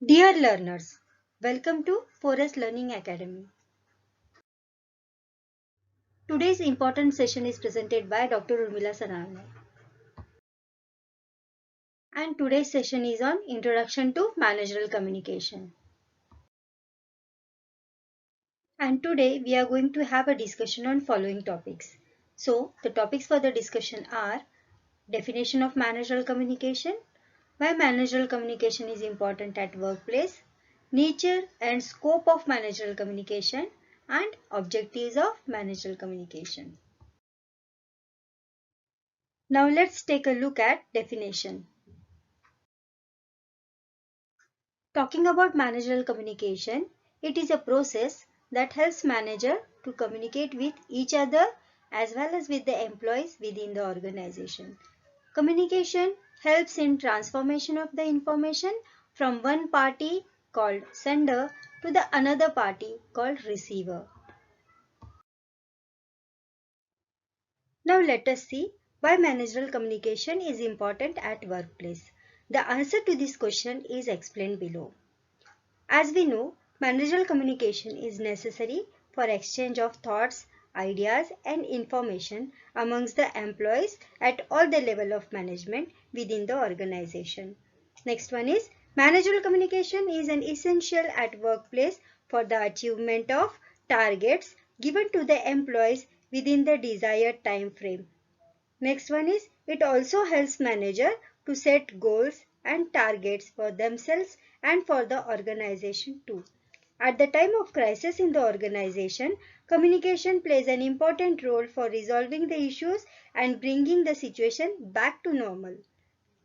Dear learners, welcome to Forest Learning Academy. Today's important session is presented by Dr. Urmila Sanarne. And today's session is on Introduction to Managerial Communication. And today we are going to have a discussion on following topics. So, the topics for the discussion are definition of managerial communication, why managerial communication is important at workplace, nature and scope of managerial communication, and objectives of managerial communication. Now let's take a look at definition. Talking about managerial communication, it is a process that helps manager to communicate with each other as well as with the employees within the organization. Communication helps in transformation of the information from one party called sender to the another party called receiver. Now let us see why managerial communication is important at workplace. The answer to this question is explained below. As we know, managerial communication is necessary for exchange of thoughts, ideas and information amongst the employees at all the level of management within the organization. Next one is managerial communication is an essential at workplace for the achievement of targets given to the employees within the desired time frame. Next one is it also helps manager to set goals and targets for themselves and for the organization too. At the time of crisis in the organization, communication plays an important role for resolving the issues and bringing the situation back to normal.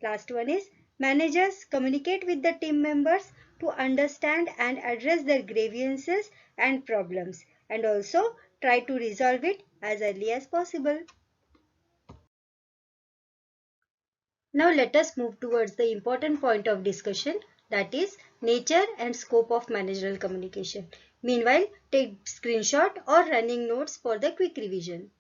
Last one is managers communicate with the team members to understand and address their grievances and problems and also try to resolve it as early as possible. Now let us move towards the important point of discussion, that is nature and scope of managerial communication. Meanwhile, take screenshot or running notes for the quick revision.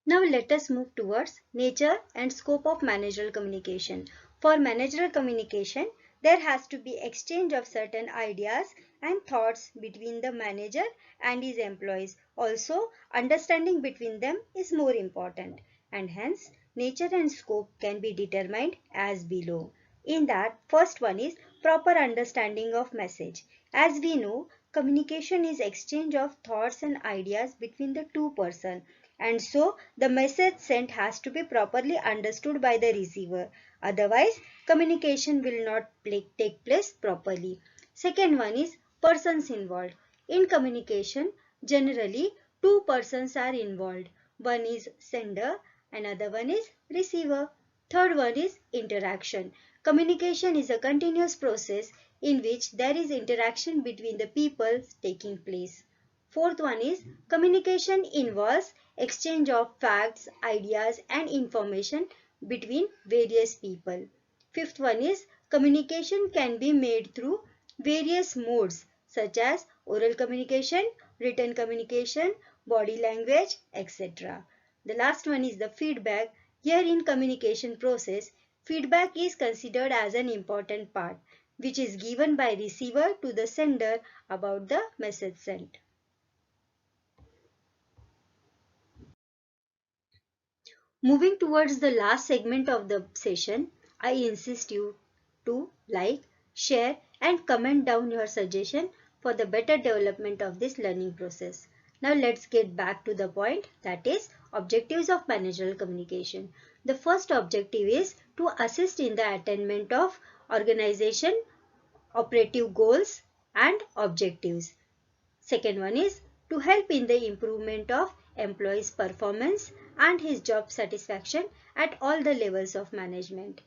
Now let us move towards nature and scope of managerial communication. For managerial communication, there has to be exchange of certain ideas and thoughts between the manager and his employees. Also, understanding between them is more important, and hence nature and scope can be determined as below. In that, first one is proper understanding of message. As we know, communication is exchange of thoughts and ideas between the two persons, and so the message sent has to be properly understood by the receiver. Otherwise, communication will not take place properly. Second one is persons involved. In communication, generally two persons are involved. One is sender, another one is receiver. Third one is interaction. Communication is a continuous process in which there is interaction between the people taking place. Fourth one is communication involves exchange of facts, ideas and information between various people. Fifth one is communication can be made through various modes such as oral communication, written communication, body language, etc. The last one is the feedback. Here in communication process, feedback is considered as an important part which is given by receiver to the sender about the message sent. Moving towards the last segment of the session, I insist you to like, share and comment down your suggestion for the better development of this learning process. Now let's get back to the point, that is objectives of managerial communication. The first objective is to assist in the attainment of organization operative goals and objectives. Second one is to help in the improvement of employees' performance and his job satisfaction at all the levels of management.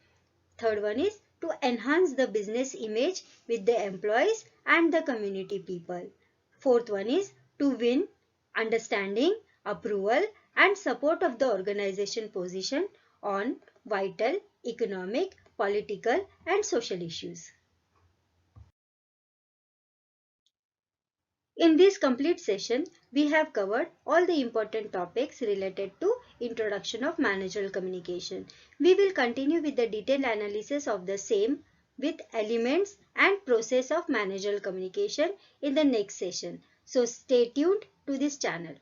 Third one is to enhance the business image with the employees and the community people. Fourth one is to win understanding, approval and support of the organization position on vital economic, political and social issues. In this complete session, we have covered all the important topics related to introduction of managerial communication. We will continue with the detailed analysis of the same with elements and process of managerial communication in the next session. So stay tuned to this channel.